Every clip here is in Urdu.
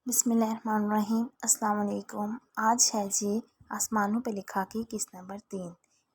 بسم اللہ الرحمن الرحیم۔ السلام علیکم۔ آج ہے جی آسمانوں پہ لکھا کی قسط نمبر 3۔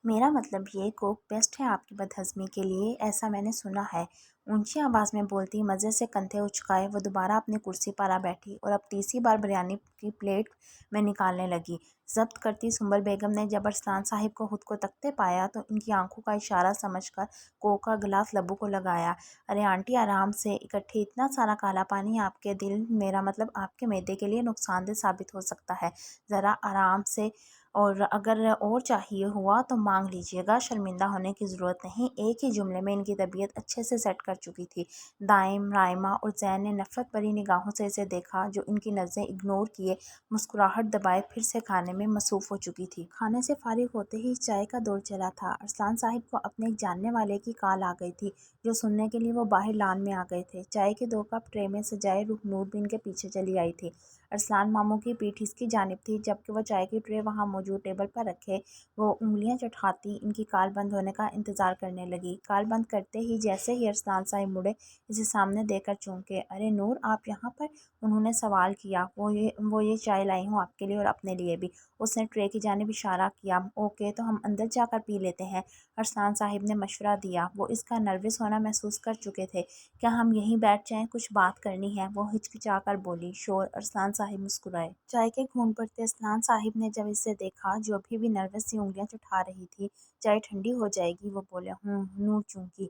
میرا مطلب یہ کوک بیسٹ ہے آپ کی بدہضمی کے لیے، ایسا میں نے سنا ہے۔ اونچی آواز میں بولتی مزے سے کندھے اچکائے وہ دوبارہ اپنی کرسی پر آ بیٹھی اور اب تیسری بار بریانی کی پلیٹ میں نکالنے لگی۔ ضبط کرتی سنبل بیگم نے جب ارسلان صاحب کو خود کو تکتے پایا تو ان کی آنکھوں کا اشارہ سمجھ کر کوک کا گلاس لبوں کو لگایا۔ ارے آنٹی آرام سے، اکٹھے اتنا سارا کالا پانی آپ کے دل میرا مطلب آپ کے معدے کے لیے نقصان دہ ثابت ہو سکتا ہے، ذرا آرام سے، اور اگر اور چاہیے ہوا تو مانگ لیجیے گا، شرمندہ ہونے کی ضرورت نہیں۔ ایک ہی جملے میں ان کی طبیعت اچھے سے سیٹ کر چکی تھی۔ دائم، رائمہ اور زین نے نفرت بھری نگاہوں سے اسے دیکھا جو ان کی نظریں اگنور کیے مسکراہٹ دبائے پھر سے کھانے میں مصروف ہو چکی تھی۔ کھانے سے فارغ ہوتے ہی چائے کا دور چلا تھا۔ ارسلان صاحب کو اپنے ایک جاننے والے کی کال آ گئی تھی جو سننے کے لیے وہ باہر لان میں آ گئے تھے۔ چائے کے 2 کپ ٹرے میں سجائے روح نور بھی ان کے پیچھے چلی آئی تھی۔ ارسلان ماموں کی پیٹھ اس کی جانب تھی جبکہ وہ چائے کی ٹرے وہاں موجود ٹیبل پر رکھے وہ انگلیاں چٹکھاتی ان کی کال بند ہونے کا انتظار کرنے لگی۔ کال بند کرتے ہی جیسے ہی ارسلان صاحب مڑے اسے سامنے دیکھ کر چونکے۔ ارے نور، آپ یہاں پر؟ انہوں نے سوال کیا۔ وہ یہ چائے لائی ہوں آپ کے لیے اور اپنے لیے بھی۔ اس نے ٹرے کی جانب اشارہ کیا۔ اوکے، تو ہم اندر جا کر پی لیتے ہیں، ارسلان صاحب نے مشورہ دیا۔ وہ اس کا نروس ہونا محسوس کر چکے تھے۔ کیا ہم یہیں بیٹھ جائیں، کچھ بات کرنی ہے، وہ ہچکچا کر بولی۔ شور، ارسلان صاحب مسکرائے۔ چائے کے گھونٹ بھرتے ارسلان صاحب نے جب اسے دیکھا جو ابھی بھی نروس سی انگلیاں چٹھا رہی تھی۔ چائے ٹھنڈی ہو جائے گی، وہ بولے۔ نور چونکی۔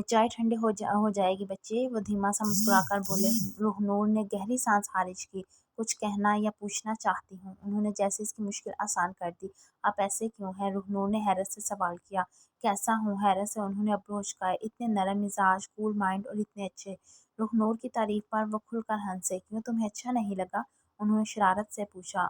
چائے ٹھنڈی ہو جائے گی بچے، وہ دھیما سا مسکرا کر بولے۔ روح نور نے گہری سانس خارج کی۔ کچھ کہنا یا پوچھنا چاہتی ہوں، انہوں نے جیسے اس کی مشکل آسان کر دی۔ آپ ایسے کیوں ہیں؟ روح نور نے حیرت سے سوال کیا۔ کیسا ہوں؟ حیرت سے انہوں نے ابرو اچکائے۔ اتنے نرم مزاج، کول مائنڈ اور اتنے اچھے۔ روح نور کی تعریف پر وہ کھل کر ہنسے۔ کیوں، تمہیں اچھا نہیں لگا؟ انہوں نے شرارت سے پوچھا۔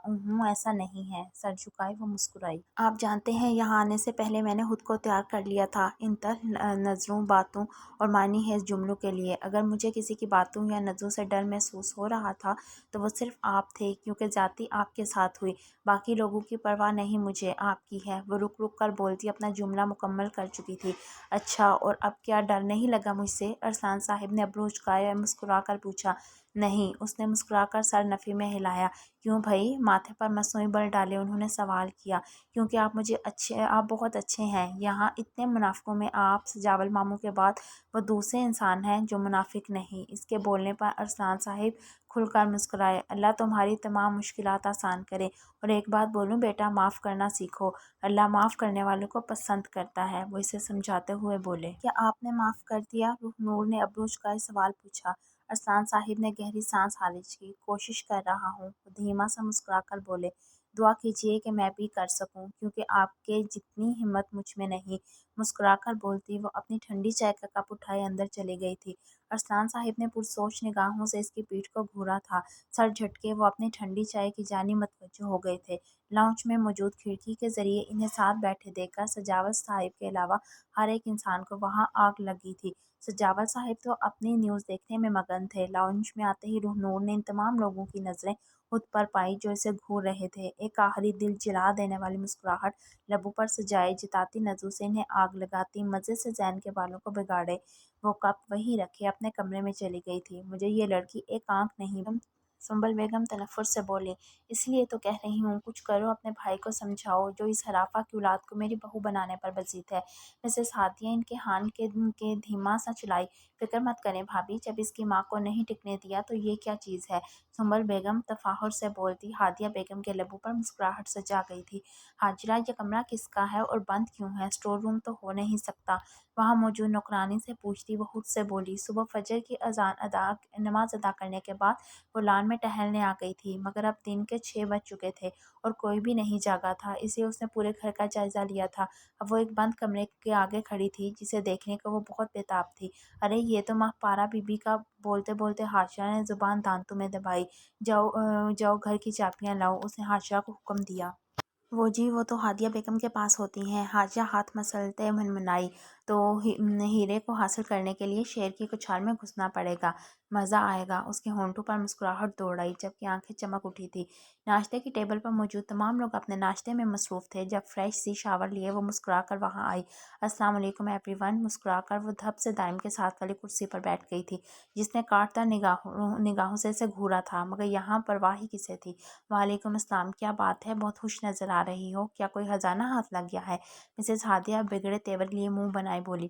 ایسا نہیں ہے، سر جھکائے وہ مسکرائی۔ آپ جانتے ہیں یہاں آنے سے پہلے میں نے خود کو تیار کر لیا تھا ان طرح نظروں، باتوں اور معنی خیز جملوں کے لیے۔ اگر مجھے کسی کی باتوں یا نظروں سے ڈر محسوس ہو رہا تھا تو وہ صرف آپ تھے، کیونکہ زیادتی آپ کے ساتھ ہوئی۔ باقی لوگوں کی پرواہ نہیں مجھے، آپ کی ہے۔ وہ رک رک کر بولتی اپنا جملہ مکمل کر چکی تھی۔ اچھا، اور اب کیا ڈر نہیں لگا مجھ سے؟ ارسلان صاحب نے ابرو اچکائے اور مسکرا کر پوچھا۔ نہیں، اس نے مسکرا کر سر نفی میں ہلایا۔ کیوں بھئی؟ ماتھے پر مصنوعی بل ڈالے انہوں نے سوال کیا۔ کیونکہ آپ بہت اچھے ہیں۔ یہاں اتنے منافقوں میں آپ سجاول ماموں کے بعد وہ دوسرے انسان ہیں جو منافق نہیں۔ اس کے بولنے پر ارسلان صاحب کھل کر مسکرائے۔ اللہ تمہاری تمام مشکلات آسان کرے۔ اور ایک بات بولوں بیٹا، معاف کرنا سیکھو، اللہ معاف کرنے والوں کو پسند کرتا ہے، وہ اسے سمجھاتے ہوئے بولے۔ کیا آپ نے معاف کر دیا؟ روح نور نے ابرو اچکائے سوال پوچھا۔ ارسلان صاحب نے گہری سانس خارج کی۔ کوشش کر رہا ہوں، وہ دھیما سا مسکرا کر بولے۔ دعا کیجیے کہ میں بھی کر سکوں، کیونکہ آپ کے جتنی ہمت مجھ میں نہیں، مسکرا کر بولتی وہ اپنی ٹھنڈی چائے کا کپ اٹھائے اندر چلی گئی تھی۔ ارسلان صاحب نے پرسوچ نگاہوں سے اس کی پیٹھ کو گھورا تھا۔ سر جھٹکے وہ اپنی ٹھنڈی چائے کی جانب متوجہ ہو گئے تھے۔ لاؤنج میں موجود کھڑکی کے ذریعے انہیں ساتھ بیٹھے دیکھ کر سجاول صاحب کے علاوہ ہر ایک انسان کو وہاں آگ لگی تھی۔ سجاول صاحب تو اپنی نیوز دیکھنے میں مگن تھے۔ لاؤنج میں آتے ہی روح نور نے ان تمام لوگوں کی نظریں خود پر پائی جو اسے گھور رہے تھے۔ ایک آخری دل جلا دینے والی مسکراہٹ لبوں پر سجائے جتاتی نظروں سے انہیں آگ لگاتی مزے سے زین کے بالوں کو بگاڑے وہ کپ وہیں رکھے اپنے کمرے میں چلی گئی تھی۔ مجھے یہ لڑکی ایک آنکھ نہیں۔ سنبل بیگم تنفر سے بولی۔ اس لیے تو کہہ رہی ہوں، کچھ کرو، اپنے بھائی کو سمجھاؤ جو اس ہرافہ کی اولاد کو میری بہو بنانے پر بسیط ہے۔ مسز ہادیہ ان کے ہان کے دھیما سا چلائی۔ فکر مت کریں بھابھی، جب اس کی ماں کو نہیں ٹکنے دیا تو یہ کیا چیز ہے؟ سنبل بیگم تفاخر سے بولتی۔ ہادیہ بیگم کے لبوں پر مسکراہٹ سجا گئی تھی۔ حاجرہ، یہ کمرہ کس کا ہے اور بند کیوں ہے؟ اسٹور روم تو ہو نہیں سکتا؟ وہاں موجود نوکرانی سے پوچھتی۔ وہ خود سے بولی۔ صبح فجر کی نماز ادا کرنے کے بعد وہ لان میں ٹہلنے آ گئی تھی، مگر اب دن کے 6 بج چکے تھے اور کوئی بھی نہیں جاگا تھا، اس لیے اس نے پورے گھر کا جائزہ لیا تھا۔ اب وہ ایک بند کمرے کے آگے کھڑی تھی جسے دیکھنے کو وہ بہت بے تاب تھی۔ ارے یہ تو ماہ پارہ بی بی کا۔ بولتے بولتے حاجرہ نے زبان دانتوں میں دبائی۔ جاؤ گھر کی چابیاں لاؤ، اس نے حاجرہ کو حکم دیا۔ وہ جی، وہ تو ہادیہ بیگم کے پاس ہوتی ہیں۔ حاجرہ ہاتھ مسلتے منمنائی۔ تو ہیرے کو حاصل کرنے کے لیے شیر کی کچھال میں گھسنا پڑے گا، مزہ آئے گا۔ اس کے ہونٹوں پر مسکراہٹ دوڑ آئی جبکہ آنکھیں چمک اٹھی تھی۔ ناشتے کی ٹیبل پر موجود تمام لوگ اپنے ناشتے میں مصروف تھے۔ جب فریش سی شاور لیے وہ مسکرا کر وہاں آئی۔ السلام علیکم ایوری ون، مسکرا کر وہ دھپ سے دائم کے ساتھ والی کرسی پر بیٹھ گئی تھی جس نے کاٹتا نگاہوں سے اسے گھورا تھا، مگر یہاں پرواہ ہی کسے تھی۔ وعلیکم السلام، کیا بات ہے، بہت خوش نظر آ رہی ہو، کیا کوئی خزانہ ہاتھ لگ گیا ہے؟ مسز ہادیہ بگڑے تیور لیے منہ بنائے بولی۔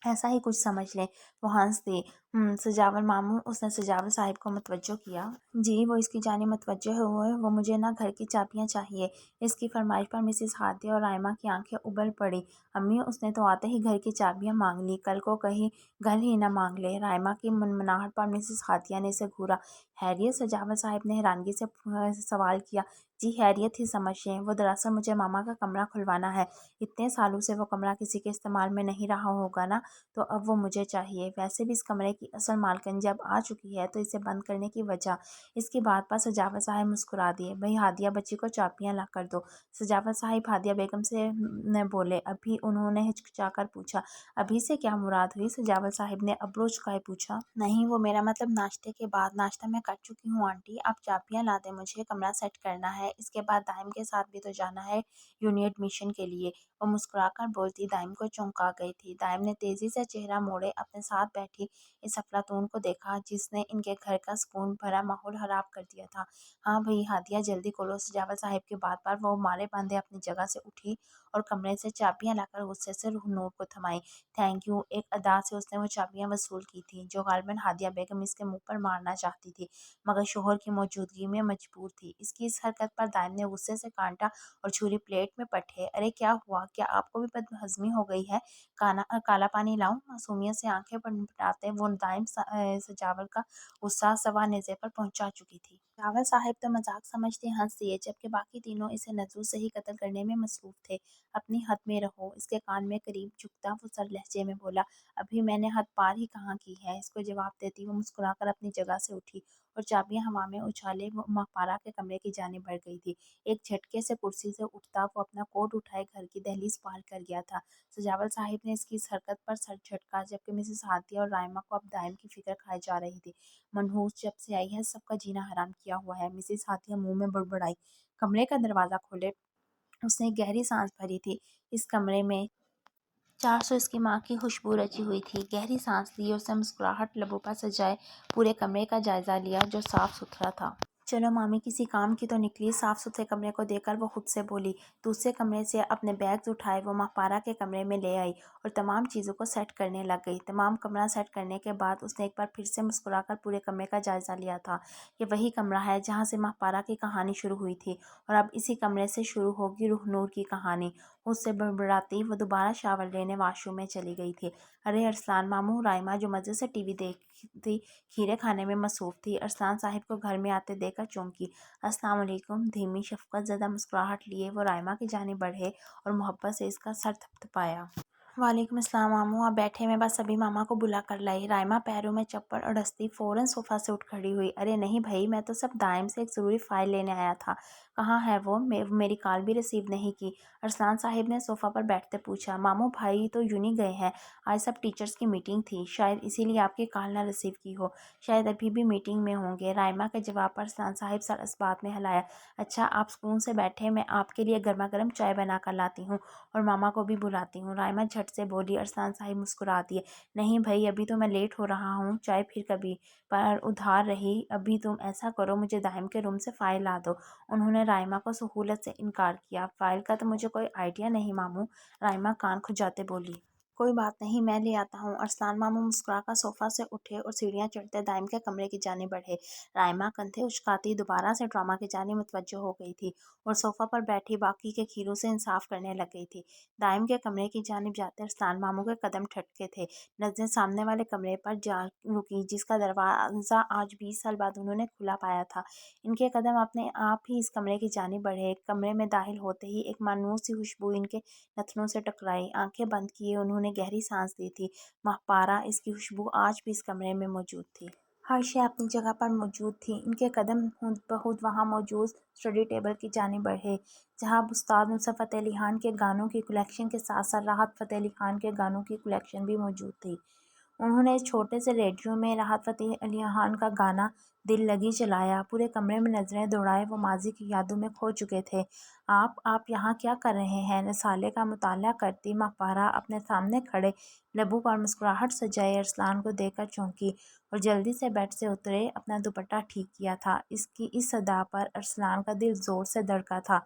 ایسا ہی کچھ سمجھ لیں۔ وہ ہنس دی۔ سجاول ماموں، اس نے سجاول صاحب کو متوجہ کیا۔ جی، وہ اس کی جانب متوجہ ہوئے۔ وہ مجھے نا گھر کی چابیاں چاہیے۔ اس کی فرمائش پر مسز ہادیہ اور رائمہ کی آنکھیں ابل پڑی۔ امی، اس نے تو آتے ہی گھر کی چابیاں مانگ لی، کل کو کہیں گھر ہی نہ مانگ لے۔ رائمہ کی منمناہٹ پر مسز ہادیہ نے اسے گھورا۔ خیریت؟ سجاول صاحب نے حیرانگی سے سوال کیا۔ جی خیریت ہی سمجھ لیں، وہ دراصل مجھے ماما کا کمرہ کھلوانا ہے۔ اتنے سالوں سے وہ کمرہ کسی کے استعمال میں نہیں رہا ہوگا نا، تو اب وہ مجھے چاہیے۔ ویسے بھی اس کمرے کی اصل مالکن جب آ چکی ہے تو اسے بند کرنے کی وجہ۔ اس کی بات پر سجاول صاحب مسکرا دیے۔ بھئی ہادیہ بچی کو چابیاں لا کر دو۔ سجاول صاحب ہادیہ بیگم سے بولے۔ ابھی؟ انہوں نے ہچکچا کر پوچھا۔ ابھی سے کیا مراد ہوئی؟ سجاول صاحب نے ابرو چکائے پوچھا۔ نہیں، وہ میرا مطلب ناشتے کے بعد۔ ناشتہ میں کر چکی ہوں آنٹی، آپ چابیاں لا دیں، مجھے کمرہ سیٹ کرنا ہے۔ اس کے بعد دائم کے ساتھ بھی تو جانا ہے یونی ایڈمیشن کے لیے۔ وہ مسکرا کر بولتی دائم کو چونکا گئی تھی۔ دائم نے تیزی سے چہرہ موڑے اپنے ساتھ بیٹھی اس افلاطون کو دیکھا جس نے ان کے گھر کا سکون بھرا ماحول خراب کر دیا تھا۔ ہاں بھئی ہادیہ، جلدی کھولو۔ سجاول صاحب کی بات پر وہ مارے باندھے اپنی جگہ سے اٹھی اور کمرے سے چابیاں لا کر غصے سے روح نور کو تھمائی۔ تھینک یو، ایک ادا سے اس نے وہ چابیاں وصول کی تھیں جو غالباً ہادیہ بیگم اس کے منہ پر مارنا چاہتی تھی، مگر شوہر کی موجودگی میں مجبور تھی۔ اس کی اس حرکت پر دائم نے غصے سے کانٹا اور چھری پلیٹ میں پٹھے۔ ارے کیا ہوا؟ کیا آپ کو بھی بد ہضمی ہو گئی ہے؟ کالا پانی لاؤں؟ معصومیت سے آنکھیں پٹپٹاتے وہ دائم سجاول کا غصہ سوا نیزے پر پہنچا چکی تھی۔ سجاول صاحب تو مذاق سمجھتے ہنس دیے جبکہ باقی تینوں اسے نزول سے ہی قتل کرنے میں مصروف تھے۔ اپنی حد میں رہو۔ اس کے کان میں قریب جھکتا وہ سر لہجے میں بولا۔ ابھی میں نے حد پار ہی کہاں کی ہے؟ اس کو جواب دیتی وہ مسکرا کر اپنی جگہ سے اٹھی اور چابیاں ہوا میں اچھالے وہ ماہپارہ کے کمرے کی جانب بڑھ گئی تھی۔ ایک جھٹکے سے کرسی سے اٹھتا وہ اپنا کوٹ اٹھائے گھر کی دہلیز پار کر گیا تھا۔ سجاول صاحب نے اس کی اس حرکت پر سر جھٹکا جبکہ مسز ہادیہ اور رائمہ کو اب دائم کی فکر کھائی جا رہی تھی۔ منحوس جب سے آئی ہے سب کا جینا حرام کیا ہوا ہے، مسز ہادیہ منہ میں بڑبڑائی۔ کمرے کا دروازہ کھولے اس نے گہری سانس بھری تھی۔ اس کمرے میں 400 اس کی ماں کی خوشبو رچی ہوئی تھی۔ گہری سانس لی اور اس نے مسکراہٹ لبوں پر سجائے پورے کمرے کا جائزہ لیا جو صاف ستھرا تھا۔ چلو مامی کسی کام کی تو نکلی۔ صاف ستھرے کمرے کو دیکھ کر وہ خود سے بولی۔ دوسرے کمرے سے اپنے بیگز اٹھائے وہ ماہپارہ کے کمرے میں لے آئی اور تمام چیزوں کو سیٹ کرنے لگ گئی۔ تمام کمرہ سیٹ کرنے کے بعد اس نے ایک بار پھر سے مسکرا کر پورے کمرے کا جائزہ لیا تھا۔ یہ وہی کمرہ ہے جہاں سے ماہپارہ کی کہانی شروع ہوئی تھی اور اب اسی کمرے سے شروع ہوگی روح نور کی کہانی۔ خود سے بڑبڑاتی وہ دوبارہ شاور لینے واش روم میں چلی گئی تھی۔ ارے ارسلان ماموں، رائمہ جو مزے سے ٹی وی دیکھتی کھیرے کھانے میں مصروف تھی ارسلان صاحب کو گھر میں آتے دیکھ کر چونکی۔ السلام علیکم۔ دھیمی شفقت زدہ مسکراہٹ لیے وہ رائمہ کی جانب بڑھے اور محبت سے اس کا سر تھپتھپایا۔ وعلیکم السلام ماموں، آپ بیٹھے، میں بس ابھی ماما کو بلا کر لائی۔ رائمہ پیروں میں چپڑ اڑستی فوراً صوفہ سے اٹھ کھڑی ہوئی۔ ارے نہیں بھائی، میں تو صرف دائم سے ایک ضروری فائل لینے آیا تھا۔ کہاں ہے وہ؟ میری کال بھی ریسیو نہیں کی، ارسلان صاحب نے صوفہ پر بیٹھتے پوچھا۔ ماموں بھائی تو یونی گئے ہیں، آج سب ٹیچرز کی میٹنگ تھی، شاید اسی لیے آپ کی کال نہ ریسیو کی ہو، شاید ابھی بھی میٹنگ میں ہوں گے۔ رائمہ کے جواب پر ارسلان صاحب سر اس بات میں ہلایا۔ اچھا آپ سکون سے بیٹھے، میں آپ کے لیے گرما گرم چائے بنا کر لاتی ہوں اور ماما کو بھی بلاتی ہوں۔ رائمہ جھٹ سے بولی۔ ارسلان صاحب مسکرا دیے۔ نہیں بھائی، ابھی تو میں لیٹ ہو رہا ہوں، چائے پھر کبھی، پر ادھار رہی۔ ابھی تم ایسا کرو، مجھے دائم کے روم سے فائل لا دو۔ انہوں نے رائمہ کو سہولت سے انکار کیا۔ فائل کا تو مجھے کوئی آئیڈیا نہیں ماموں، رائمہ کان کھجاتے بولی۔ کوئی بات نہیں، میں لے آتا ہوں۔ ارسلان ماموں مسکرا کر صوفہ سے اٹھے اور سیڑھیاں چڑھتے دائم کے کمرے کی جانب بڑھے۔ رائمہ کندھے اچکاتی دوبارہ سے ڈرامہ کی جانب متوجہ ہو گئی تھی اور صوفہ پر بیٹھی باقی کے کھیروں سے انصاف کرنے لگ گئی تھی۔ دائم کے کمرے کی جانب جاتے ارسلان ماموں کے قدم ٹھٹکے تھے۔ نظریں سامنے والے کمرے پر جا رکی جس کا دروازہ آج 20 سال بعد انہوں نے کھلا پایا تھا۔ ان کے قدم اپنے آپ ہی اس کمرے کی جانب بڑھے۔ کمرے میں داخل ہوتے ہی ایک مانوس سی خوشبو ان کے نتنوں سے ٹکرائی۔ آنکھیں بند کیے انہوں نے گہری سانس لی تھی۔ ماہپارہ، اس کی خوشبو آج بھی اس کمرے میں موجود تھی۔ ہر شے اپنی جگہ پر موجود تھی۔ ان کے قدم خود بخود وہاں موجود اسٹڈی ٹیبل کی جانب بڑھے، جہاں استاد نصرت فتح علی خان کے گانوں کی کلیکشن کے ساتھ ساتھ راحت فتح علی خان کے گانوں کی کلیکشن بھی موجود تھی۔ انہوں نے اس چھوٹے سے ریڈیو میں راحت فتح علی خان کا گانا دل لگی چلایا۔ پورے کمرے میں نظریں دوڑائے، وہ ماضی کی یادوں میں کھو چکے تھے۔ آپ یہاں کیا کر رہے ہیں؟ رسالے کا مطالعہ کرتی ماہپارہ اپنے سامنے کھڑے لبوں پر مسکراہٹ سجائے ارسلان کو دیکھ کر چونکی اور جلدی سے بیڈ سے اترے۔ اپنا دوپٹہ ٹھیک کیا تھا۔ اس کی اس صدا پر ارسلان کا دل زور سے دھڑکا تھا۔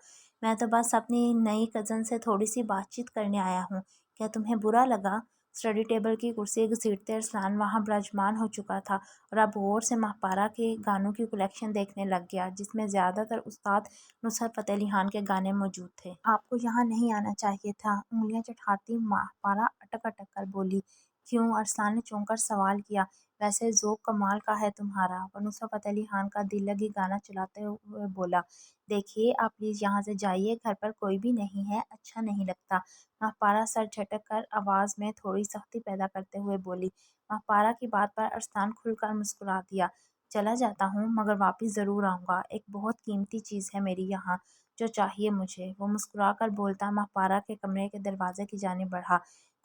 میں تو بس اپنی نئی کزن سے تھوڑی سی بات چیت کرنے آیا ہوں، کیا تمہیں برا لگا؟ اسٹڈی ٹیبل کی کرسی گھسیٹتے ارسلان وہاں براجمان ہو چکا تھا اور اب غور سے ماہپارہ کے گانوں کی کلیکشن دیکھنے لگ گیا، جس میں زیادہ تر استاد نصرت فتح علی خان کے گانے موجود تھے۔ آپ کو یہاں نہیں آنا چاہیے تھا، انگلیاں چٹکاتی ماہپارہ اٹک اٹک کر بولی۔ کیوں؟ ارسلان نے چونک کر سوال کیا۔ ویسے ذوق کمال کا ہے تمہارا، وہ نصرت فتح علی خان کا دل لگی گانا چلاتے ہوئے بولا۔ دیکھیے آپ پلیز یہاں سے جائیے، گھر پر کوئی بھی نہیں ہے، اچھا نہیں لگتا۔ ماہپارہ سر جھٹک کر آواز میں تھوڑی سختی پیدا کرتے ہوئے بولی۔ ماہپارہ کی بات پر ارسلان کھل کر مسکرا دیا۔ چلا جاتا ہوں مگر واپس ضرور آؤں گا، ایک بہت قیمتی چیز ہے میری یہاں، جو چاہیے مجھے، وہ مسکرا کر بولتا ماہپارہ کے کمرے کے دروازے کی جانب بڑھا۔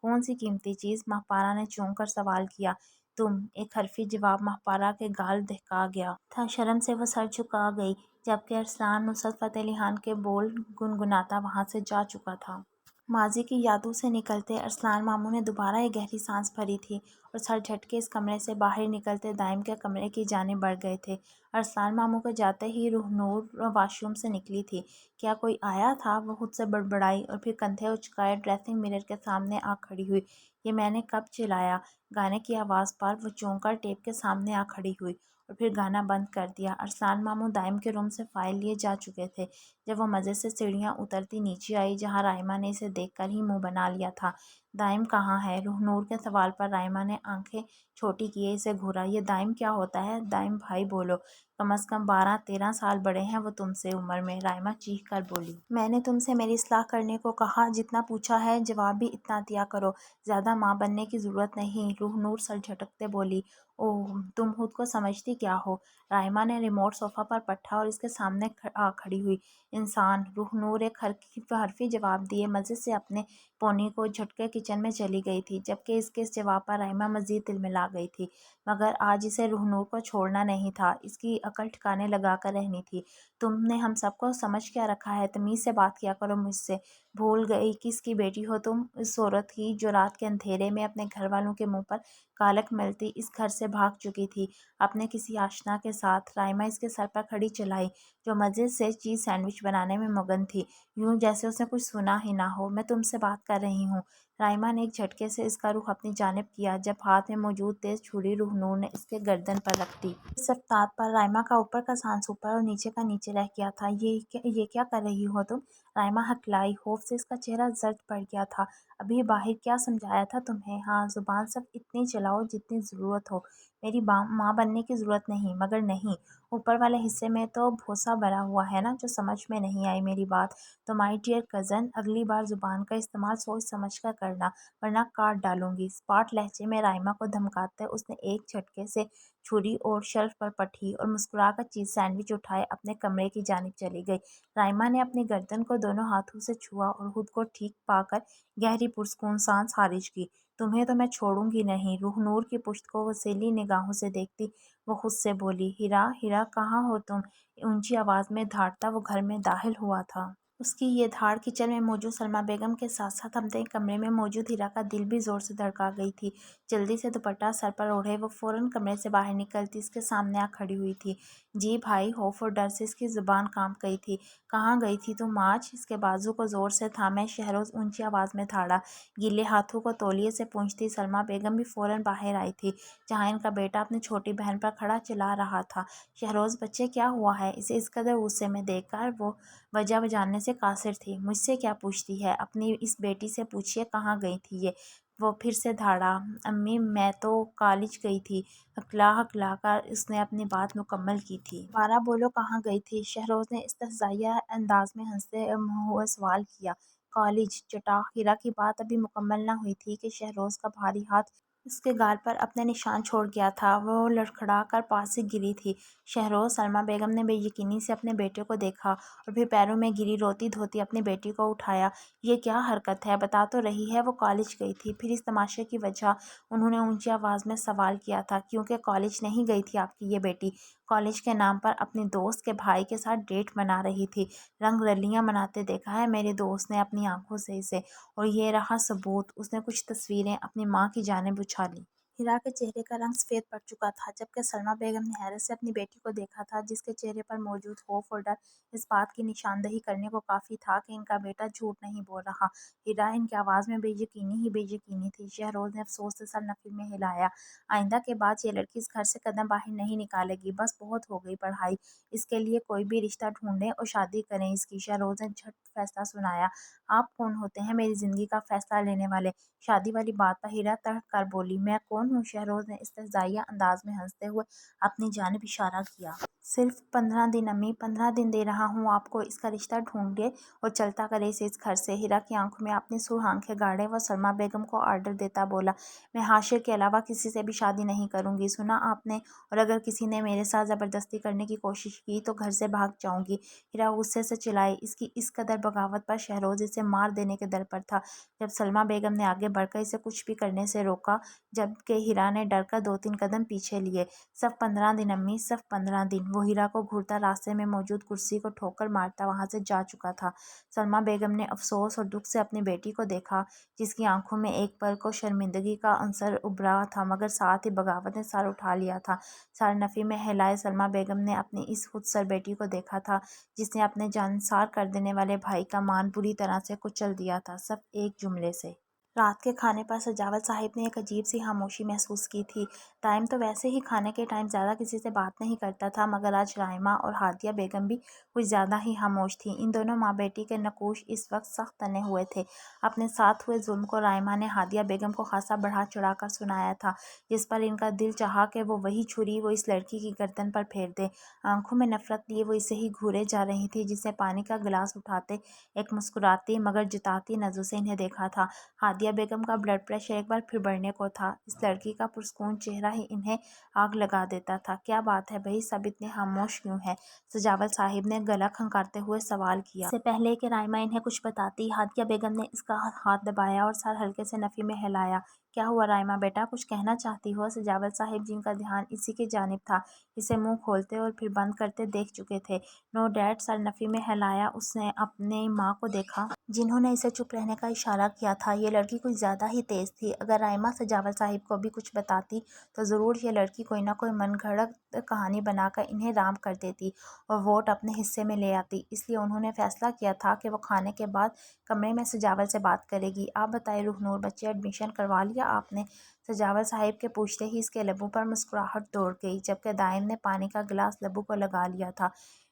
کون سی قیمتی چیز؟ ماہپارہ نے چونک کر سوال کیا۔ تم، ایک حرفی جواب ماہپارہ کے گال دہکا گیا تھا، شرم سے وہ سر جھکا گئی، جبکہ ارسلان نصرت فتح علی خان کے بول گنگناتا وہاں سے جا چکا تھا۔ ماضی کی یادوں سے نکلتے ارسلان ماموں نے دوبارہ ایک گہری سانس بھری تھی اور سر جھٹکے اس کمرے سے باہر نکلتے دائم کے کمرے کی جانب بڑھ گئے تھے۔ ارسلان ماموں کے جاتے ہی روح نور واش روم سے نکلی تھی۔ کیا کوئی آیا تھا؟ وہ خود سے بڑبڑائی اور پھر کندھے اچکائے ڈریسنگ مرر کے سامنے آ کھڑی ہوئی۔ یہ میں نے کب چلایا؟ گانے کی آواز پر وہ چونک کر ٹیپ کے سامنے آ کھڑی ہوئی اور پھر گانا بند کر دیا۔ ارسلان ماموں دائم کے روم سے فائل لیے جا چکے تھے جب وہ مزے سے سیڑھیاں اترتی نیچے آئی، جہاں رائمہ نے اسے دیکھ کر ہی منہ بنا لیا تھا۔ دائم کہاں ہے؟ روح نور کے سوال پر رائمہ نے آنکھیں چھوٹی کیے اسے گھورا۔ یہ دائم کیا ہوتا ہے؟ دائم بھائی بولو، کم از کم 12-13 سال بڑے ہیں وہ تم سے عمر میں، رائمہ چیخ کر بولی۔ میں نے تم سے میری اصلاح کرنے کو کہا، جتنا پوچھا ہے جواب بھی اتنا دیا کرو، زیادہ ماں بننے کی ضرورت نہیں، روح نور سر جھٹکتے بولی۔ اوہ، تم خود کو سمجھتی کیا ہو؟ رائمہ نے ریموٹ صوفہ پر پٹھا اور اس کے سامنے آ کھڑی ہوئی۔ انسان، روح نور ایک حرفی جواب دیے مزے سے اپنے پونی کو جھٹکے کچن میں چلی گئی تھی، جبکہ اس کے اس جواب پر رائمہ مزید تلملا گئی تھی، مگر آج اسے روح نور کو چھوڑنا نہیں تھا، اس کی عقل ٹھکانے لگا کر رہنی تھی۔ تم نے ہم سب کو سمجھ کیا رکھا ہے؟ تمیز سے بات کیا کرو مجھ سے، بھول گئی کس کی بیٹی ہو تم؟ اس عورت کی جو رات کے اندھیرے میں اپنے گھر والوں کے منہ پر کالک ملتی اس گھر سے بھاگ چکی تھی اپنے کسی آشنا کے ساتھ۔ رائمہ اس کے سر پر کھڑی چلائی، جو مزے سے چیز سینڈوچ بنانے میں مگن تھی، یوں جیسے اس نے کچھ سنا ہی نہ ہو۔ میں تم سے بات کر رہی ہوں۔ رائمہ نے ایک جھٹکے سے اس کا رخ اپنی جانب کیا، جب ہاتھ میں موجود تیز چھری روح نور نے اس کے گردن پر رکھ دی۔ اس رفتار پر رائمہ کا اوپر کا سانس اوپر اور نیچے کا نیچے رہ گیا تھا۔ یہ کیا کر رہی ہو تم؟ رائمہ ہکلائی، خوف سے اس کا چہرہ زرد پڑ گیا تھا۔ ابھی باہر کیا سمجھایا تھا تمہیں؟ ہاں، زبان صرف اتنی چلاؤ جتنی ضرورت ہو، میری ماں بننے کی ضرورت نہیں، مگر نہیں، اوپر والے حصے میں تو بھوسا بھرا ہوا ہے نا، جو سمجھ میں نہیں آئی میری بات؟ تو مائی ڈیئر کزن، اگلی بار زبان کا استعمال سوچ سمجھ کر کرنا، ورنہ کاٹ ڈالوں گی۔ اسپاٹ لہجے میں رائمہ کو دھمکاتے اس نے ایک جھٹکے سے چھری اور شیلف پر پٹھی اور مسکرا کر چیز سینڈوچ اٹھائے اپنے کمرے کی جانب چلی گئی۔ رائمہ نے اپنی گردن کو دونوں ہاتھوں سے چھوا اور خود کو ٹھیک پا کر گہری پرسکون سانس خارج کی۔ تمہیں تو میں چھوڑوں گی نہیں۔ روح نور کی پشت کو وسیلی نگاہوں سے دیکھتی وہ خود سے بولی۔ ہیرا، ہیرا کہاں ہو تم؟ اونچی آواز میں دھاڑتا وہ گھر میں داخل ہوا تھا۔ اس کی یہ دھاڑ کچن میں موجود سلمیٰ بیگم کے ساتھ ساتھ اپنے کمرے میں موجود ہیرا کا دل بھی زور سے دھڑکا گئی تھی۔ جلدی سے دوپٹہ سر پر اوڑھے وہ فوراً کمرے سے باہر نکلتی اس کے سامنے آ کھڑی ہوئی تھی۔ جی بھائی، خوف اور ڈر سے اس کی زبان کانپ گئی تھی۔ کہاں گئی تھی تم آج؟ اس کے بازو کو زور سے تھامے شہروز اونچی آواز میں دھاڑا۔ گیلے ہاتھوں کو تولیے سے پونچھتی سلمیٰ بیگم بھی فوراً باہر آئی تھی، جہاں ان کا بیٹا اپنی چھوٹی بہن پر کھڑا چلا رہا تھا۔ شہروز بچے، کیا ہوا ہے؟ اسے اس قدر غصے میں دیکھ کر وہ وجہ جاننے سے قاصر تھی۔ مجھ سے کیا پوچھتی ہے؟ اپنی اس بیٹی سے پوچھیے کہاں گئی تھی یہ؟ وہ پھر سے دھاڑا۔ امی، میں تو کالج گئی تھی، ہکلا ہکلا کر اس نے اپنی بات مکمل کی تھی۔ دوبارہ بولو، کہاں گئی تھی؟ شہروز نے استہزائیہ انداز میں ہنستے ہوئے سوال کیا۔ کالج؟ چٹاخ۔ ہیرا کی بات ابھی مکمل نہ ہوئی تھی کہ شہروز کا بھاری ہاتھ اس کے گال پر اپنے نشان چھوڑ گیا تھا۔ وہ لڑکھڑا کر پاس ہی گری تھی۔ شہروز سلمیٰ بیگم نے بے یقینی سے اپنے بیٹے کو دیکھا اور پھر پیروں میں گری روتی دھوتی اپنی بیٹی کو اٹھایا۔ یہ کیا حرکت ہے؟ بتا تو رہی ہے وہ کالج گئی تھی۔ پھر اس تماشے کی وجہ انہوں نے اونچی آواز میں سوال کیا تھا۔ کیونکہ کالج نہیں گئی تھی آپ کی یہ بیٹی، کالج کے نام پر اپنی دوست کے بھائی کے ساتھ ڈیٹ منا رہی تھی۔ رنگ رلیاں مناتے دیکھا ہے میری دوست نے اپنی آنکھوں سے اسے، اور یہ رہا ثبوت۔ اس نے کچھ تصویریں اپنی ماں کی جانب اچھالیں۔ ہیرا کے چہرے کا رنگ سفید پڑ چکا تھا، جبکہ سلمیٰ بیگم نے حیرت سے اپنی بیٹی کو دیکھا تھا، جس کے چہرے پر موجود خوف اور ڈر اس بات کی نشاندہی کرنے کو کافی تھا کہ ان کا بیٹا جھوٹ نہیں بول رہا۔ ہیرا، ان کی آواز میں بے یقینی ہی بے یقینی تھی۔ شہروز نے افسوس سے سر نفی میں ہلایا۔ آئندہ کے بعد یہ لڑکی اس گھر سے قدم باہر نہیں نکالے گی۔ بس بہت ہو گئی پڑھائی، اس کے لیے کوئی بھی رشتہ ڈھونڈیں اور شادی کریں اس کی۔ شہروز نے جھٹ فیصلہ سنایا۔ آپ کون ہوتے ہیں میری زندگی کا فیصلہ لینے والے؟ شادی والی بات پر ہیرا تڑپ کر بولی۔ میں کون ہوں؟ شہروز نے استہزائیہ انداز میں ہنستے ہوئے اپنی جانب اشارہ کیا۔ صرف 15 دن امی، 15 دن دے رہا ہوں آپ کو، اس کا رشتہ ڈھونڈے اور چلتا کرے اسے اس گھر سے۔ ہیرا کی آنکھوں میں اپنی سرخ آنکھیں گاڑے وہ سلمیٰ بیگم کو آرڈر دیتا بولا، میں حاشر کے علاوہ کسی سے بھی شادی نہیں کروں گی، سنا آپ نے؟ اور اگر کسی نے میرے ساتھ زبردستی کرنے کی کوشش کی تو گھر سے بھاگ جاؤں گی۔ ہیرا غصے سے چلائی۔ اس کی اس قدر بغاوت پر شہروز اسے مار دینے کے در پر تھا۔ جب سلمیٰ بیگم نے آگے بڑھ کر اسے کچھ بھی کرنے سے روکا، جبکہ ہیرا نے ڈر کر 2-3 قدم پیچھے لیے۔ صرف 15 دن امی، صرف 15 دن۔ وہ ہیرا کو گھورتا راستے میں موجود کرسی کو ٹھوکر مارتا وہاں سے جا چکا تھا۔ سلمیٰ بیگم نے افسوس اور دکھ سے اپنی بیٹی کو دیکھا، جس کی آنکھوں میں ایک پل کو شرمندگی کا عنصر ابھرا تھا، مگر ساتھ ہی بغاوت نے سر اٹھا لیا تھا۔ سر نفی میں ہلائے سلمیٰ بیگم نے اپنی اس خود سر بیٹی کو دیکھا تھا، جس نے اپنے جانثار کر دینے والے بھائی کا مان بری طرح سے کچل دیا تھا، صرف ایک جملے سے۔ رات کے کھانے پر سجاوٹ صاحب نے ایک عجیب سی خاموشی محسوس کی تھی۔ دائم تو ویسے ہی کھانے کے ٹائم زیادہ کسی سے بات نہیں کرتا تھا، مگر آج رائمہ اور ہادیہ بیگم بھی کچھ زیادہ ہی خاموش تھیں۔ ان دونوں ماں بیٹی کے نقوش اس وقت سخت تنے ہوئے تھے۔ اپنے ساتھ ہوئے ظلم کو رائمہ نے ہادیہ بیگم کو خاصا بڑھا چڑھا کر سنایا تھا، جس پر ان کا دل چاہا کہ وہ وہی چھری وہ اس لڑکی کی گردن پر پھیر دے۔ آنکھوں میں نفرت لیے وہ اسے ہی گھورے جا رہی تھی، جس نے پانی کا گلاس اٹھاتے ایک مسکراتی مگر جتاتی نظروں سے انہیں دیکھا تھا۔ ہادیہ بیگم کا بلڈ پریشر ایک بار پھر بڑھنے کو تھا۔ اس لڑکی کا پرسکون چہرہ ہی انہیں آگ لگا دیتا تھا۔ کیا بات ہے بھئی، سب اتنے خاموش کیوں ہیں؟ سجاوٹ صاحب نے گلا کھنکارتے ہوئے سوال کیا۔ اس سے پہلے کہ رائمہ انہیں کچھ بتاتی، ہادیہ بیگم نے اس کا ہاتھ دبایا اور سر ہلکے سے نفی میں ہلایا۔ کیا ہوا رائمہ بیٹا، کچھ کہنا چاہتی ہو؟ سجاوٹ صاحب، جن کا دھیان اسی کی جانب تھا، اسے منہ کھولتے اور پھر بند کرتے دیکھ چکے تھے۔ نو ڈیڈ، سر نفی میں ہلایا۔ اس نے اپنی ماں کو دیکھا، جنہوں نے اسے چپ رہنے کا اشارہ کیا تھا۔ یہ لڑکی کچھ زیادہ ہی تیز تھی۔ اگر رائمہ سجاوٹ صاحب کو بھی کچھ بتاتی تو ضرور یہ لڑکی کوئی نہ کوئی من گھڑت کہانی بنا کر انہیں رام کر دیتی اور ووٹ اپنے حصے میں لے آتی۔ اس لیے انہوں نے فیصلہ کیا تھا کہ وہ کھانے کے بعد کمرے میں سجاوٹ سے بات کرے گی۔ آپ بتائیں روح نور بچے، ایڈمیشن کروا لیا آپ نے؟ سجاوٹ صاحب کے پوچھتے ہی اس کے لبوں پر مسکراہٹ دوڑ گئی، جبکہ دائم نے پانی کا گلاس لبوں کو لگا لیا تھا۔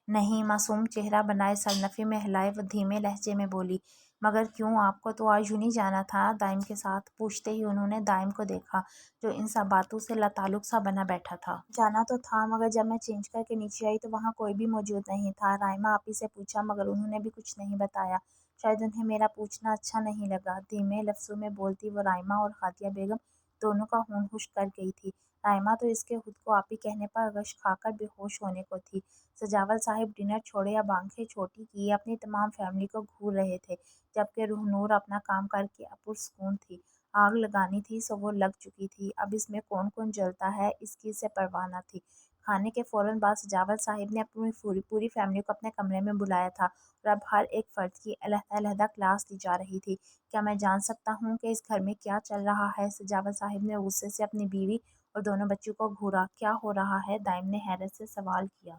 نہیں، معصوم چہرہ بنائے سر نفی میں ہلائے وہ دھیمے لہجے میں بولی۔ مگر کیوں، آپ کو تو آج یونہی جانا تھا دائم کے ساتھ؟ پوچھتے ہی انہوں نے دائم کو دیکھا، جو ان سب باتوں سے لاتعلق سا بنا بیٹھا تھا۔ جانا تو تھا، مگر جب میں چینج کر کے نیچے آئی تو وہاں کوئی بھی موجود نہیں تھا۔ رائمہ آپی سے پوچھا، مگر انہوں نے بھی کچھ نہیں بتایا۔ شاید انہیں میرا پوچھنا اچھا نہیں لگا۔ دھیمے لفظوں میں بولتی وہ رائمہ اور ہادیہ بیگم دونوں کا خون خشک کر گئی تھی۔ رائمہ تو اس کے خود کو آپی کہنے پر غش کھا کر بے ہوش ہونے کو تھی۔ سجاوٹ صاحب ڈنر چھوڑے اب آنکھیں چھوٹی کیے اپنی تمام فیملی کو گھور رہے تھے، جبکہ روح نور اپنا کام کر کے پرسکون تھی۔ آگ لگانی تھی سو وہ لگ چکی تھی، اب اس میں کون کون جلتا ہے اس کی اسے پرواہ نہ تھی۔ کھانے کے فوراً بعد سجاوٹ صاحب نے اپنی پوری فیملی کو اپنے کمرے میں بلایا تھا، اور اب ہر ایک فرد کی علیحدہ علیحدہ کلاس لی جا رہی تھی۔ کیا میں جان سکتا ہوں کہ اس گھر میں کیا چل رہا ہے؟ سجاوٹ صاحب نے غصے سے اپنی بیوی اور دونوں بچوں کو گھورا۔ کیا ہو رہا ہے؟ دائم نے حیرت سے سوال کیا۔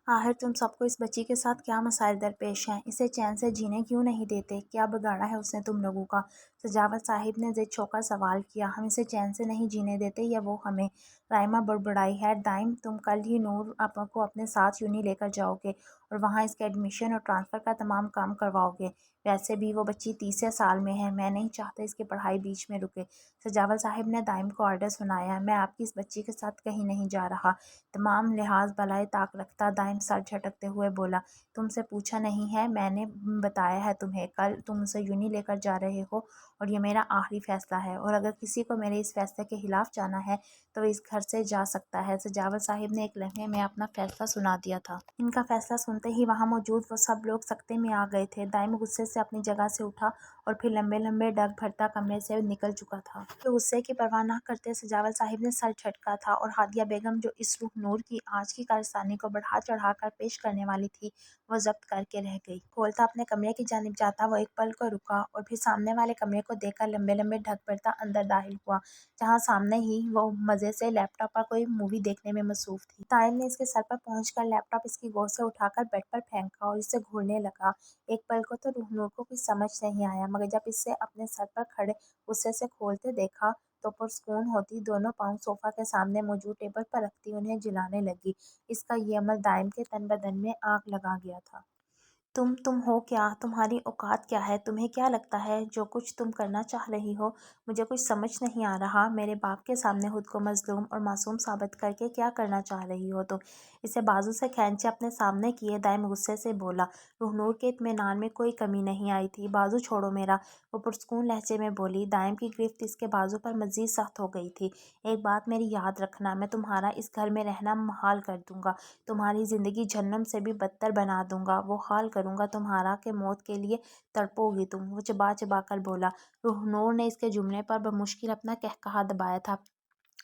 آخر تم سب کو اس بچی کے ساتھ کیا مسائل درپیش ہیں؟ اسے چین سے جینے کیوں نہیں دیتے؟ کیا بگاڑا ہے اس نے تم لوگوں کا؟ سجاوٹ صاحب نے ضد چھو کر سوال کیا۔ ہم اسے چین سے نہیں جینے دیتے یا وہ ہمیں؟ رائمہ بڑبڑائی۔ ہے دائم، تم کل ہی نور کو اپنے ساتھ یونہی لے کر جاؤ گے اور وہاں اس کے ایڈمیشن اور ٹرانسفر کا تمام کام کرواؤ گے۔ ویسے بھی وہ بچی 30 سال میں ہے، میں نہیں چاہتا اس کی پڑھائی بیچ میں رکے۔ سجاوٹ صاحب نے دائم کو آرڈر سنایا۔ میں آپ کی اس بچی کے ساتھ کہیں نہیں جا رہا۔ تمام لحاظ بالائے طاق رکھتا دائم سر جھٹکتے ہوئے بولا، تم سے پوچھا نہیں ہے، میں نے بتایا ہے تمہیں، کل تم اسے یونہی لے کر جا رہے ہو اور یہ میرا آخری فیصلہ ہے، اور اگر کسی کو میرے اس فیصلے کے خلاف جانا ہے تو وہ اس گھر سے جا سکتا ہے۔ سجاول صاحب نے ایک لمحے میں اپنا فیصلہ سنا دیا تھا۔ ان کا فیصلہ سنتے ہی وہاں موجود وہ سب لوگ سکتے میں آ گئے تھے۔ دائم غصے سے اپنی جگہ سے اٹھا اور پھر لمبے لمبے ڈگ بھرتا کمرے سے نکل چکا تھا۔ تو غصے کی پرواہ نہ کرتے سجاول صاحب نے سر جھٹکا تھا، اور ہادیہ بیگم جو اس روح نور کی آج کی کارستانی کو بڑھا چڑھا کر پیش کرنے والی تھی، وہ ضبط کر کے رہ گئی۔ کھولتا اپنے کمرے کی جانب جاتا وہ ایک پل کو رکا، اور پھر سامنے والے کمرے کو دیکھ کر لمبے لمبے ڈگ بھرتا اندر داخل ہوا، جہاں سامنے ہی وہ مزے سے لیپ ٹاپ پر کوئی مووی دیکھنے میں مصروف تھی۔ طاہر نے اس کے سر پر پہنچ کر لیپ ٹاپ اس کی گود سے اٹھا کر بیڈ پر پھینکا اور اس سے گھورنے لگا۔ ایک پل کو تو روح نور کو کچھ سمجھ نہیں آیا، مگر جب اسے اپنے سر پر کھڑے غصے سے کھولتے دیکھا تو پرسکون ہوتی دونوں پاؤں صوفہ کے سامنے موجود ٹیبل پر رکھتی انہیں جلانے لگی۔ اس کا یہ عمل دائم کے تن بدن میں آگ لگا گیا تھا۔ تم ہو کیا؟ تمہاری اوقات کیا ہے؟ تمہیں کیا لگتا ہے جو کچھ تم کرنا چاہ رہی ہو؟ مجھے کچھ سمجھ نہیں آ رہا۔ میرے باپ کے سامنے خود کو مظلوم اور معصوم ثابت کر کے کیا کرنا چاہ رہی ہو تم؟ اسے بازو سے کھینچے اپنے سامنے کیے دائم غصے سے بولا۔ روح نور کے اطمینان میں کوئی کمی نہیں آئی تھی۔ بازو چھوڑو میرا، وہ پرسکون لہجے میں بولی۔ دائم کی گرفت اس کے بازو پر مزید سخت ہو گئی تھی۔ ایک بات میری یاد رکھنا، میں تمہارا اس گھر میں رہنا محال کر دوں گا، تمہاری زندگی جہنم سے بھی بدتر بنا دوں گا، وہ حال کروں گا تمہارا کہ موت کے لیے تڑپو گی تم، وہ چبا چبا کر بولا۔ روح نور نے اس کے جملے پر بمشکل اپنا قہقہا دبایا تھا۔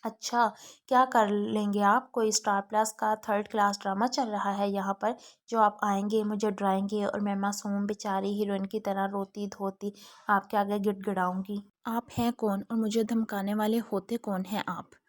اچھا، کیا کر لیں گے آپ؟ کوئی اسٹار پلس کا تھرڈ کلاس ڈرامہ چل رہا ہے یہاں پر جو آپ آئیں گے، مجھے ڈرائیں گے اور میں معصوم بیچاری ہیروئن کی طرح روتی دھوتی آپ کے آگے گڑ گڑاؤں گی؟ آپ ہیں کون اور مجھے دھمکانے والے ہوتے کون ہیں آپ؟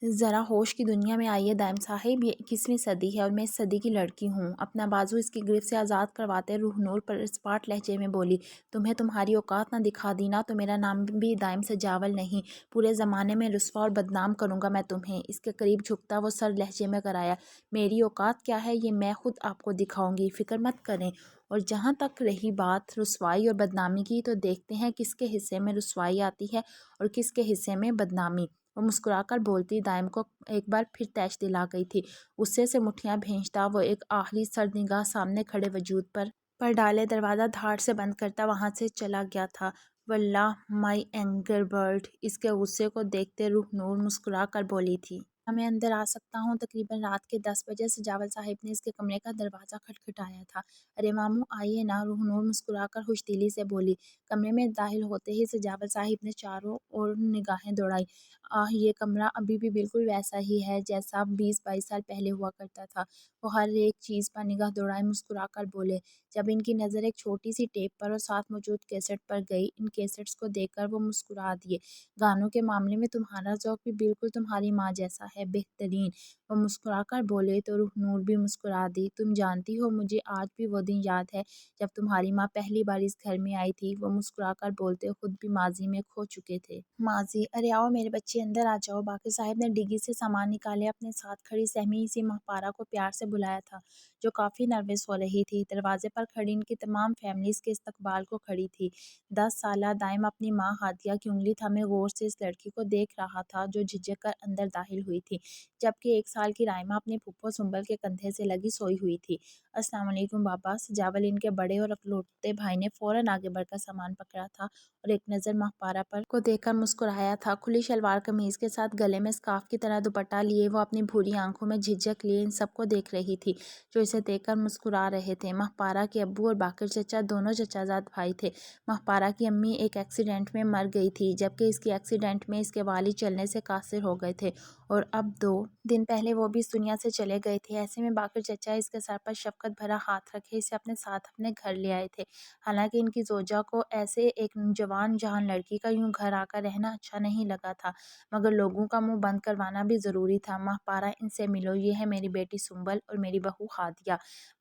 ذرا ہوش کی دنیا میں آئیے دائم صاحب، یہ 21ویں صدی ہے اور میں اس صدی کی لڑکی ہوں۔ اپنا بازو اس کی گرفت سے آزاد کرواتے روح نور پر اسپاٹ لہجے میں بولی۔ تمہیں تمہاری اوقات نہ دکھا دی نا تو میرا نام بھی دائم سجاول نہیں، پورے زمانے میں رسوا اور بدنام کروں گا میں تمہیں۔ اس کے قریب جھکتا وہ سر لہجے میں کرایا۔ میری اوقات کیا ہے یہ میں خود آپ کو دکھاؤں گی، فکر مت کریں۔ اور جہاں تک رہی بات رسوائی اور بدنامی کی، تو دیکھتے ہیں کس کے حصے میں رسوائی آتی ہے اور کس کے حصے میں بدنامی۔ وہ مسکرا کر بولتی دائم کو ایک بار پھر تیش دل آ گئی تھی۔ غصے سے مٹھیاں بھینجتا وہ ایک آخری سرد نگاہ سامنے کھڑے وجود پر ڈالے ڈروازہ دھاڑ سے بند کرتا وہاں سے چلا گیا تھا۔ واللہ مائی اینگر برڈ، اس کے غصے کو دیکھتے روح نور مسکرا کر بولی تھی۔ کیا میں اندر آ سکتا ہوں؟ تقریباً رات کے 10 بجے سجاول صاحب نے اس کے کمرے کا دروازہ کھٹکھٹایا تھا۔ ارے ماموں آئیے نا، روح نور مسکرا کر خوش دلی سے بولی۔ کمرے میں داخل ہوتے ہی سجاول صاحب نے چاروں اور نگاہیں دوڑائیں۔ یہ کمرہ ابھی بھی بالکل ویسا ہی ہے جیسا 20-22 سال پہلے ہوا کرتا تھا۔ وہ ہر ایک چیز پر نگاہ دوڑائے مسکرا کر بولے۔ جب ان کی نظر ایک چھوٹی سی ٹیپ پر اور ساتھ موجود کیسٹ پر گئی، ان کیسٹس کو دیکھ کر وہ مسکرا دیے۔ گانوں کے معاملے میں تمہارا ذوق بھی بالکل تمہاری ماں جیسا ہے، بہترین، وہ مسکرا کر بولے تو روح نور بھی مسکرا دی۔ تم جانتی ہو مجھے آج بھی وہ دن یاد ہے جب تمہاری ماں پہلی بار اس گھر میں آئی تھی، وہ مسکرا کر بولتے خود بھی ماضی میں کھو چکے تھے۔ ماضی؟ ارے آؤ میرے بچے اندر آ جاؤ۔ باقر صاحب نے ڈگی سے سامان نکالے اپنے ساتھ کھڑی سہمی سی مہپارہ کو پیار سے بلایا تھا، جو کافی نروس ہو رہی تھی۔ دروازے پر کھڑی ان کی تمام فیملی اس کے استقبال کو کھڑی تھی۔ 10 سالہ دائم اپنی ماں ہادیہ کی انگلی تھامے غور سے اس لڑکی کو دیکھ رہا تھا جو جھجک کر اندر داخل ہوئی تھی، جبکہ 1 سال کی رائمہ اپنے پھپھو سنبل کے کندھے سے لگی سوئی ہوئی تھی۔ السلام علیکم بابا، سجاول ان کے بڑے اور اکلوتے بھائی نے فوراً آگے بڑھ کر سامان پکڑا تھا اور ایک نظر مہپارہ پر کو دیکھ کر مسکرایا تھا۔ کھلی شلوار قمیض کے ساتھ گلے میں اسکارف کی طرح دوپٹہ لیے وہ اپنی بھوری آنکھوں میں جھجک لیے ان سب کو دیکھ رہی تھی جو اسے دیکھ کر مسکرا رہے تھے۔ مہپارہ کے ابو اور باقر چچا دونوں چچا زاد بھائی تھے۔ مہپارہ کی امی ایک ایکسیڈنٹ میں مر گئی تھی، جبکہ اس کی ایکسیڈنٹ میں اس کے والد چلنے سے قاصر ہو گئے تھے اور اب 2 دن پہلے وہ بھی اس دنیا سے چلے گئے تھے۔ ایسے میں باقر چچا اس کے سر پر شفقت بھرا ہاتھ رکھے اسے اپنے ساتھ اپنے گھر لے آئے تھے۔ حالانکہ ان کی زوجہ کو ایسے ایک جوان جہان لڑکی کا یوں گھر آ کر رہنا اچھا نہیں لگا تھا، مگر لوگوں کا منہ بند کروانا بھی ضروری تھا۔ مہپارہ ان سے ملو، یہ ہے میری بیٹی سنبل اور میری بہو ہادیہ۔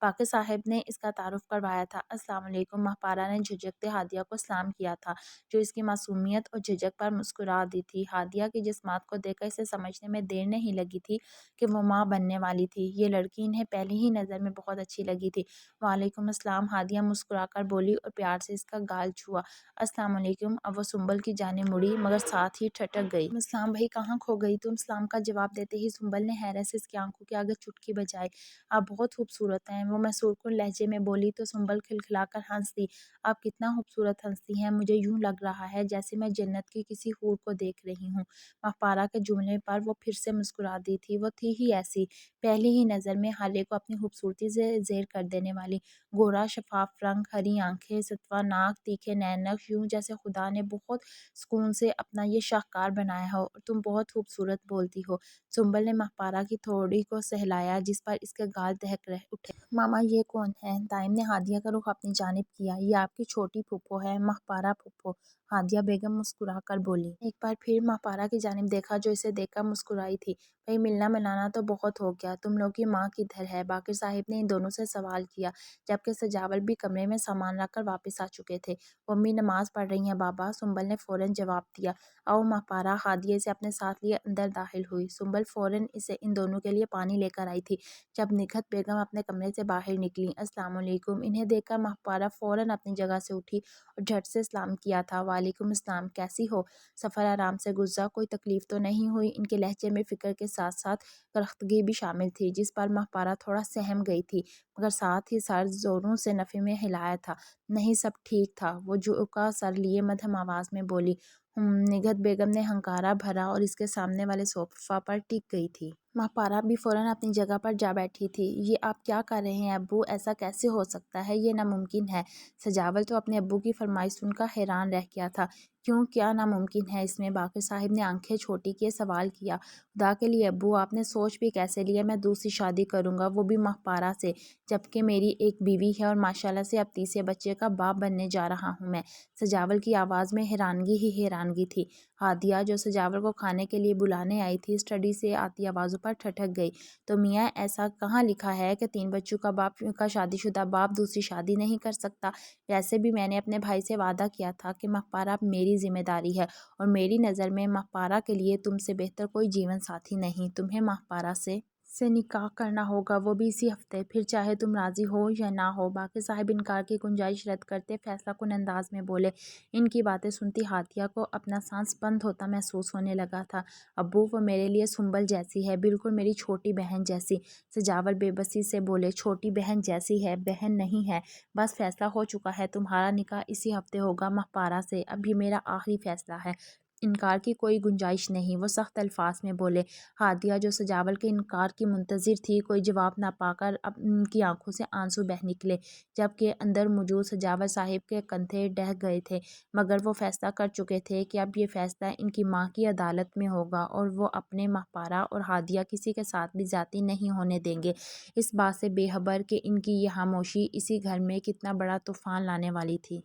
باقر صاحب نے اس کا تعارف کروایا تھا۔ السلام علیکم، مہپارہ نے جھجکتے ہادیہ کو سلام کیا تھا جو اس کی معصومیت اور جھجک پر مسکرا دی تھی۔ ہادیہ کی جسمات کو دیکھ کر اسے سمجھنے میں دیر نہیں لگی تھی کہ وہ ماں بننے والی تھی۔ یہ لڑکی انہیں پہلی ہی نظر میں بہت اچھی لگی تھی۔ وعلیکم السلام، ہادیہ مسکرا کر بولی اور پیار سے اس کا گال چھوا۔ السلام علیکم۔ اب وہ سنبل کی جانب مڑی مگر ساتھ ہی ٹھٹک گئی۔ السلام بھائی، کہاں کھو گئی تم؟ سلام کا جواب دیتے ہی سنبل نے حیرت سے اس کی آنکھوں کے آگے چٹکی بجائی۔ آپ بہت خوبصورت ہیں، وہ مسرور کن لہجے میں بولی تو سنبل کھلکھلا کر ہنس دی۔ آپ کتنا خوبصورت ہنستی ہیں، مجھے یوں لگ رہا ہے جیسے میں جنت کی کسی حور کو دیکھ رہی ہوں۔ ماہپارہ کے جملے پر وہ پھر سے مسکرا دی تھی۔ وہ تھی ہی ایسی، پہلی ہی نظر میں حالے کو اپنی خوبصورتی سے زیر کر دینے والی۔ گورا شفاف رنگ، ہری آنکھیں، ستوا ناک، تیکھے نینک، یوں جیسے خدا نے بہت سکون سے اپنا یہ شاہکار بنایا ہو۔ اور تم بہت خوبصورت بولتی ہو۔ سنبل نے ماہپارہ کی تھوڑی کو سہلایا جس پر اس کے گال دہک اٹھے۔ ماما یہ کون ہے؟ دائم نے ہادیہ کا رخ اپنی جانب کیا۔ یہ آپ کی چھوٹی پھوپھو ہے، ماہپارہ پھوپھو، ہادیہ بیگم مسکرا کر بولی۔ ایک بار پھر ماہپارہ کی جانب دیکھا جو اسے دیکھ کر مسکرائی تھی۔ بھئی ملنا ملانا تو بہت ہو گیا، تم لوگ کی ماں کدھر ہے؟ باقر صاحب نے ان دونوں سے سوال کیا جبکہ سجاول بھی کمرے میں سامان رکھ کر واپس آ چکے تھے۔ وہ امی نماز پڑھ رہی ہیں بابا، سنبل نے فوراً جواب دیا۔ آؤ ماہپارہ ہادیہ سے اپنے ساتھ لیے اندر داخل ہوئی۔ سنبل فوراً اسے ان دونوں کے لیے پانی لے کر آئی تھی جب نگہت بیگم اپنے کمرے سے باہر نکلی۔ السلام علیکم۔ انہیں دیکھ کر ماہپارہ فوراً اپنی جگہ سے اٹھی اور جھٹ سے سلام کیا تھا۔ وعلیکم السلام، کیسی ہو؟ سفر آرام سے گزرا؟ کوئی تکلیف تو نہیں ہوئی؟ ان کے لہجے میں فکر کے ساتھ ساتھ کرختگی بھی شامل تھی جس پر ماہپارہ تھوڑا سہم گئی تھی مگر ساتھ ہی سر زوروں سے نفی میں ہلایا تھا۔ نہیں، سب ٹھیک تھا، وہ جھکا سر لیے مدھم آواز میں بولی۔ نگہت بیگم نے ہنکارا بھرا اور اس کے سامنے والے صوفہ پر ٹک گئی تھی۔ ماہپارہ بھی فوراً اپنی جگہ پر جا بیٹھی تھی۔ یہ آپ کیا کر رہے ہیں ابو؟ ایسا کیسے ہو سکتا ہے؟ یہ ناممکن ہے۔ سجاول تو اپنے ابو کی فرمائش سن کر حیران رہ گیا تھا۔ کیوں، کیا ناممکن ہے اس میں؟ باقر صاحب نے آنکھیں چھوٹی کیے سوال کیا۔ خدا کے لیے ابو، آپ نے سوچ بھی کیسے لیا میں دوسری شادی کروں گا، وہ بھی ماہپارہ سے، جبکہ میری ایک بیوی ہے اور ماشاءاللہ سے اب تیسرے بچے کا باپ بننے جا رہا ہوں میں۔ سجاول کی آواز میں حیرانگی ہی حیرانگی تھی۔ ہادیہ جو سجاول کو کھانے کے لیے بلانے آئی تھی اسٹڈی سے آتی آوازوں پر ٹھٹک گئی۔ تو میاں ایسا کہاں لکھا ہے کہ 3 بچوں کا باپ کا شادی شدہ باپ دوسری شادی نہیں کر سکتا؟ ویسے بھی میں نے اپنے بھائی سے وعدہ کیا تھا کہ ماہپارہ اب میری ذمہ داری ہے اور میری نظر میں ماہپارہ کے لیے تم سے بہتر کوئی جیون ساتھی نہیں۔ تمہیں ماہپارہ سے نکاح کرنا ہوگا، وہ بھی اسی ہفتے، پھر چاہے تم راضی ہو یا نہ ہو۔ باقر صاحب انکار کی گنجائش رد کرتے فیصلہ کن انداز میں بولے۔ ان کی باتیں سنتی ہادیہ کو اپنا سانس بند ہوتا محسوس ہونے لگا تھا۔ ابو، وہ میرے لیے سنبل جیسی ہے، بالکل میری چھوٹی بہن جیسی۔ سجاول بے بسی سے بولے۔ چھوٹی بہن جیسی ہے؟ بہن نہیں ہے، بس فیصلہ ہو چکا ہے، تمہارا نکاح اسی ہفتے ہوگا ماہپارہ سے، اب یہ میرا آخری فیصلہ ہے، انکار کی کوئی گنجائش نہیں، وہ سخت الفاظ میں بولے۔ ہادیہ جو سجاول کے انکار کی منتظر تھی کوئی جواب نہ پا کر ان کی آنکھوں سے آنسو بہہ نکلے جبکہ اندر موجود سجاول صاحب کے کندھے ڈہ گئے تھے مگر وہ فیصلہ کر چکے تھے کہ اب یہ فیصلہ ان کی ماں کی عدالت میں ہوگا اور وہ اپنے ماہپارہ اور ہادیہ کسی کے ساتھ بھی زیادتی نہیں ہونے دیں گے، اس بات سے بے خبر کہ ان کی یہ خاموشی اسی گھر میں کتنا بڑا طوفان لانے والی تھی۔